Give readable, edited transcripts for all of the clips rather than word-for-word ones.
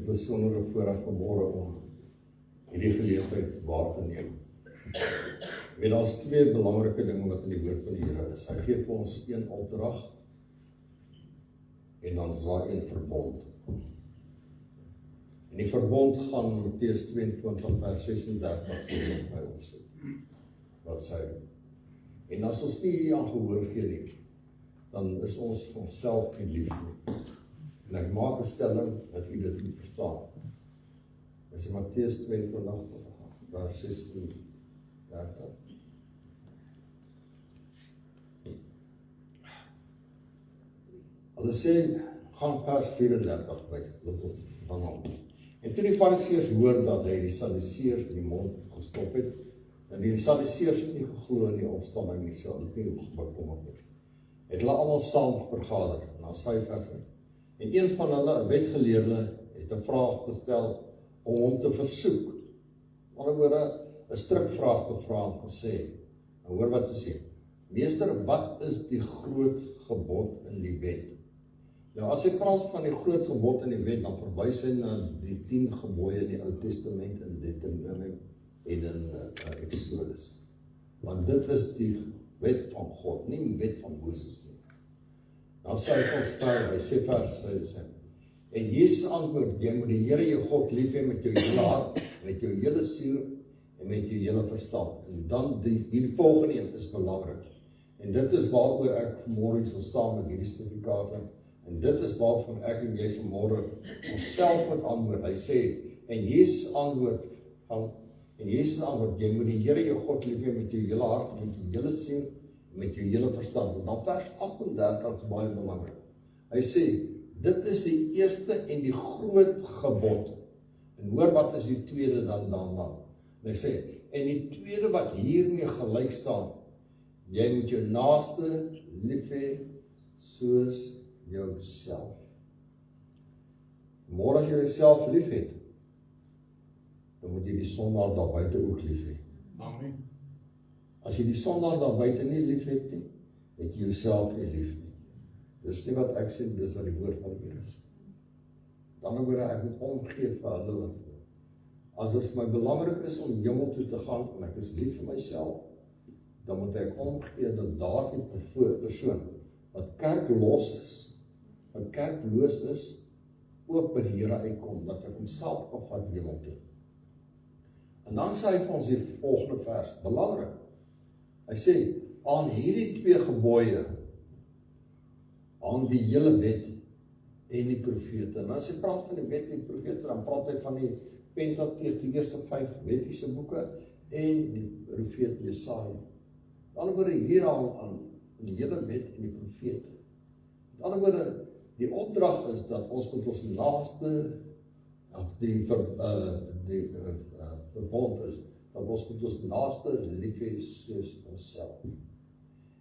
besondere voorreg vanmôre om hierdie geleentheid waar te neem. Maar daar's twee belangrike dinge wat in die woord van die Here is. Hy gee vir ons een opdrag en dan is daar een verbond. En die verbond gaan Matteus 22 vers 36 vir my opsit. Wat sê hy? En as ons nie hier aan gehoor gee nie, dan is ons vir onsself nie lief nie. En ek maak 'n stelling dat u dit nie verstaan. Dit is Matteus 22 vers 36. Hulle sê, gaan vers 34 by, dit is van hom. En toe die Fariseërs hoor dat hy die Sadduseërs in die mond gestop het, en die Sadduseërs het nie geglo in die opstanding nie, so hulle het nie bekommerd nie. Het hulle almal saam vergader, en dan sê hy vers. En een van hulle, 'n wetgeleerde, het 'n vraag gestel om hom te versoek. Aan die ander woorde, 'n strikvraag te vra en gesê, en hoor wat sy sê, meester, wat is die groot gebod in die wet? Nou, as hy praat van die groot gebod in die wet, dan verwys hy na die 10 gebooie in die Ou Testament in Deuteronomium en in Exodus. Want dit is die wet van God, nie die wet van Moses nie. Dan sê hy volstel, hy sê vers, sê, en Jesus antwoord, jy moet die Here jou God lief hê met jou hele hart, met jou hele siel en met jou hele verstand. En dan die volgende een is belangrik. En dit is waaroor ek vanmôre sal staan met hierdie sertifikate. En dit is waarvan ek en jy vanmôre onsself moet antwoord. Hy sê, en Jesus antwoord, jy moet die Here jou God lief hê met jou hele hart, met jou hele siel, met jou hele verstand. En dan vers 38 is baie belangrik. Hy sê, dit is die eerste en die groot gebod. En hoor wat is die tweede dan daarna. En hy sê, en die tweede wat hiermee gelyk staan, jy moet jou naaste lief hê soos jouself. Môre as jy jouself lief het, dan moet jy die sondaar daar buite ook lief hê. Amen. As jy die sondaar daar buite nie lief het nie, het jy jouself nie lief nie. Dis nie wat ek sê, dis wat die woord van die Here is. Dan word ek moet omgee vir hulle wat. As dit vir my belangrik is om hemel toe te gaan en ek is lief vir myself, dan moet ek omgee dat daardie persoon wat kerklos is, wat kerkloos is, ook by die Here uitkom, dat ek homself kan vat hemel toe. En dan sê hy vir ons die volgende vers, belangrik. Hy sê, aan hierdie twee gebooie, aan die hele wet en die profete. En as hy praat van die wet en die profete, dan praat hy van die Pentateuk, die eerste 5 wettiese boeke en die profeet Jesaja. Met ander woorde hieraan die hele wet en die profete. Met ander woorde, die opdrag is dat ons met ons naaste verbond is, dat ons met ons naaste lief hê soos onsself.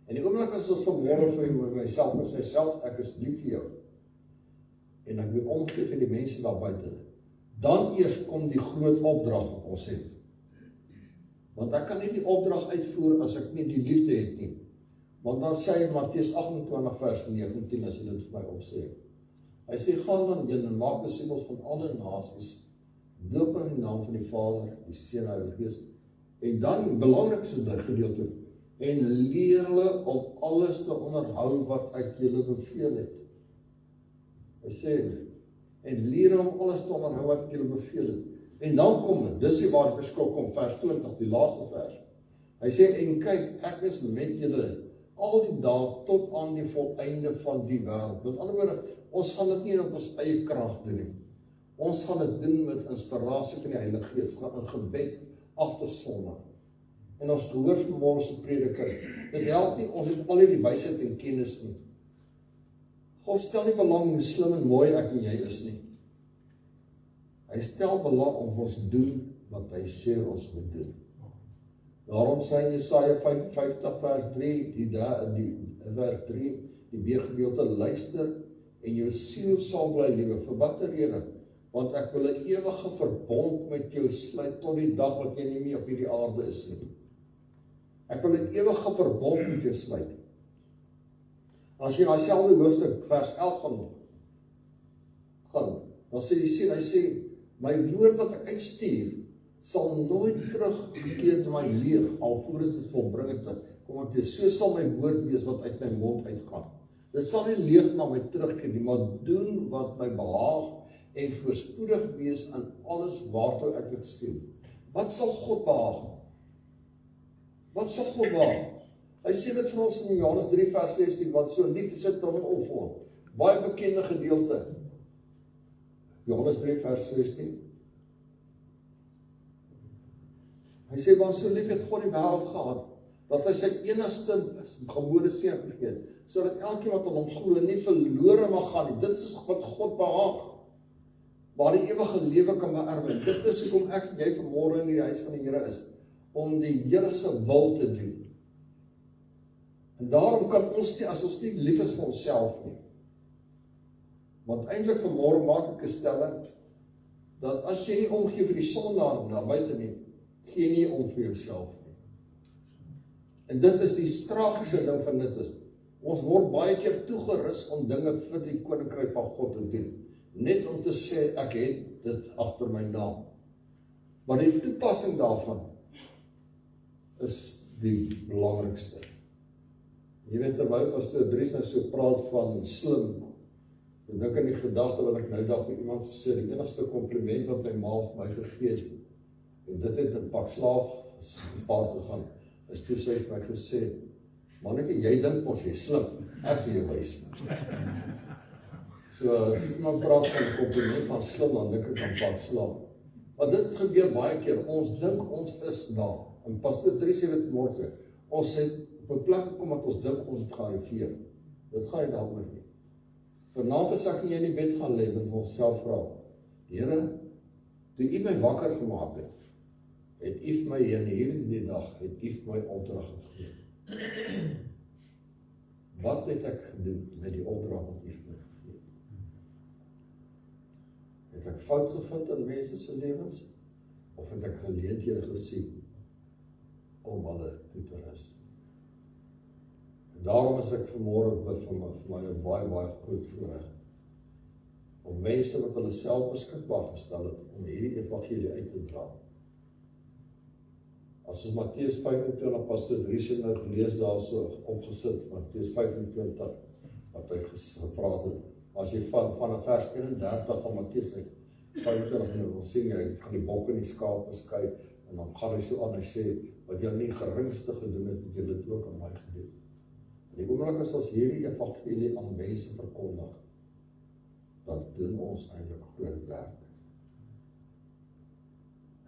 En die oomblik as ons vanmôre vir myself en sê, self, ek is lief vir jou, en ek moet omgee vir die mense daar buite, dan eers kom die groot opdrag wat ons het. Want ek kan nie die opdrag uitvoer as ek nie die liefde het nie. Want dan sê hy Matteus 28 vers 19, as hy dit vir my opsê. Hy sê, gaan dan julle en maak disippels van alle nasies, doop in die naam van die Vader, die Seun en die Heilige Gees, en dan die belangrikste gedeelte, en leer hulle om alles te onderhou wat ek julle beveel het. Hy sê, en leer om alles te onderhou wat ek julle beveel het. En dan kom dit, dis die waar die verskil kom, vers 20, die laaste vers. Hy sê, en kyk, ek is met julle al die dae tot aan die volleinde van die wêreld. Met ander woorde, ons gaan dit nie op ons eie krag doen nie. Ons gaan dit doen met inspirasie van die Heilige Gees, gaan in gebed agter sonde. En ons hoor vanmôre se prediker, dit help nie, ons het al die wysheid en kennis nie. God stel nie belang hoe slim en mooi ek en jy is nie. Hy stel belang om ons doen wat hy sê ons moet doen. Daarom sê in Jesaja 55 vers 3, vers 3, die B-gedeelte, luister en jou siel sal bly lewe. Vir watter rede? Want ek wil 'n ewige verbond met jou sluit tot die dag wat jy nie meer op hierdie aarde is nie. Ek wil 'n ewige verbond met jou sluit. As jy na dieselfde hoofstuk vers 11 gaan Dan sê die Seun, hy sê, my woord wat ek uitstuur, sal nooit teruggekeer na my leeg, alvorens dit volbring het, kom ek dis, so sal my woord wees wat uit my mond uitgaan. Dit sal nie leeg na my terugkeer nie, maar doen wat my behaag, en voorspoedig wees aan alles waartoe ek dit stuur. Wat sal God behaag? Wat sal God behaag? Hy sê dit vir ons in Johannes 3 vers 16, wat so lief is dit om opvolg. Baie bekende gedeelte. Johannes 3 vers 16. Hy sê, want so lief het God die wêreld gehad, dat hy sy enigste gebore seun gegee het, sodat elkeen wat aan hom glo nie verlore mag gaan nie. Dit is wat God behaag, waar die ewige lewe kan beerwe. Dit is hoekom ek en jy vanmôre in die huis van die Here is, om die Here se wil te doen. En daarom kan ons nie, as ons nie lief is vir onsself nie, want eintlik vanmôre maak ek 'n stelling, dat as jy nie omgee vir die sondaar na buite nie, gee nie om vir jouself nie. En dit is die tragiese ding van dit is, ons word baie keer toegerus om dinge vir die koninkryk van God te doen, net om te sê, ek het dit agter my naam. Maar die toepassing daarvan is die belangrikste. Jy weet, terwyl Pastor Dries nou so praat van slim, ek dink aan die gedagte wat ek nou dag met iemand gesê, die enigste kompliment wat my ma vir my gegee het, en dit het 'n pak slaaf gepaard gegaan, is toe sy vir my gesê, mannetjie, jy dink ons jy slim, ek sê jy wys. So, as iemand praat van 'n kompliment van slim, dan dink ek aan pak slaaf. Maar dit gebeur baie keer, ons dink ons is daar, en Pastor Dries sê dit môre, ons het op 'n plek gekom dat ons dink ons het gearriveer. Dit gaan nie daaroor nie. Vanaand as ek nie in die bed gaan lê, met onsself vra, Here, toe U my wakker gemaak het, het U vir my in hierdie dag, het U vir my opdrag gegee. Wat het ek gedoen met die opdrag wat U vir my gegee het? Het ek fout gevind in mense se lewens, of het ek geleenthede gesien om hulle toe te rus? En daarom is ek vanmôre vir my 'n baie groot voorreg om mense wat hulle self beskikbaar gestel het om hierdie evangelie uit te dra. As ons Matteus 25, Pastor Dries het nou gelees daarso opgesit, Matteus 25, wat hy gepraat het, as jy van vers 31 van Matteus 25 wil sien, hy gaan die bokke en die skape skei, en dan gaan hy so aan, hy sê, wat jy nie geringste gedoen het, het jy dit ook aan my gedoen. En die oomblik as ons hierdie evangelie aan mense verkondig, dan doen ons eintlik groot werk.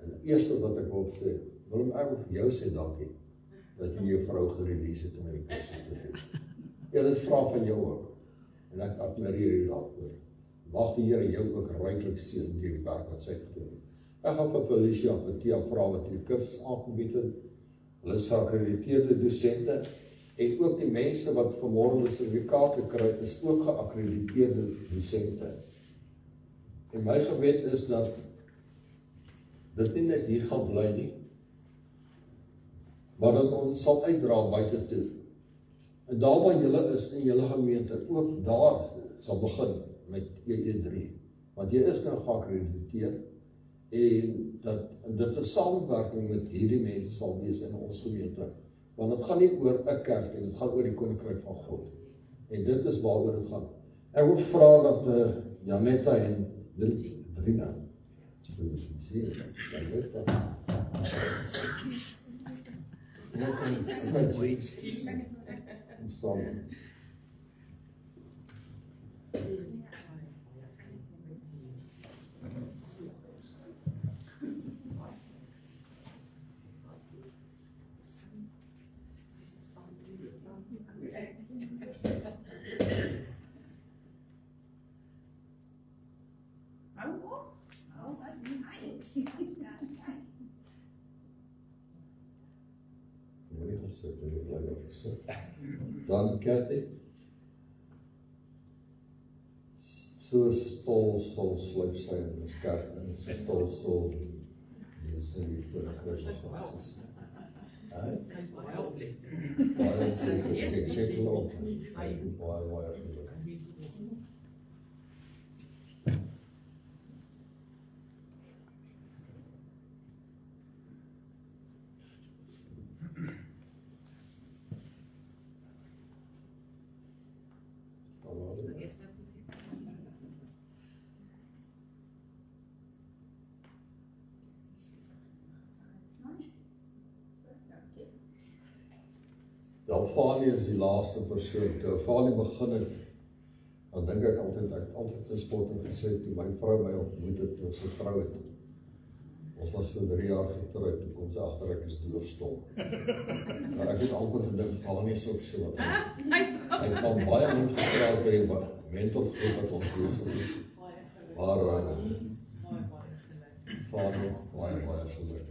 En die eerste wat ek wil sê, wil ek vir jou sê dankie, dat jy jou vrou gerelease het om hierdie kursus te doen. Ja, dit vra van jou ook, en ek admireer jou daarvoor. Mag die Here jou ook ryklik seën deur die werk wat sy gedoen het. Ek gaan vir Felicia en Tia vra wat die kursus aangebied het. Hulle is geakkrediteerde dosente, en ook die mense wat vanmôre hulle sertifikate kry, is ook geakkrediteerde dosente. En my gebed is dat dit nie net hier gaan bly nie, maar dat ons sal uitdra buite toe. En daar waar julle is in julle gemeente, ook daar sal begin met EE3. Want jy is nou geakkrediteer, en dit 'n samewerking met hierdie mense sal wees in ons gemeente. Want dit gaan nie oor 'n kerk nie, dit gaan oor die koninkryk van God. En dit is waaroor dit gaan. Ek wil vra dat Janetta en Drina. Dan Kathy, so stol sal sluip sy in die kerk, en so stol sal die sin vir die Christus. Baie ek sê geloof, baie Fanie is die laaste persoon. Toe Fanie begin het, dan dink ek het altyd gespot en gesê, toe my vrou my ontmoet het, toe ons getrou het. Ons was vir 3 jaar getrouwd, toe kom sy agter ek is doofstom. Maar ek het amper gedink, Fanie is ook so wat hy het van baie min gepraat by die mental groep wat ons besig is. Maar Fanie, baie geluk.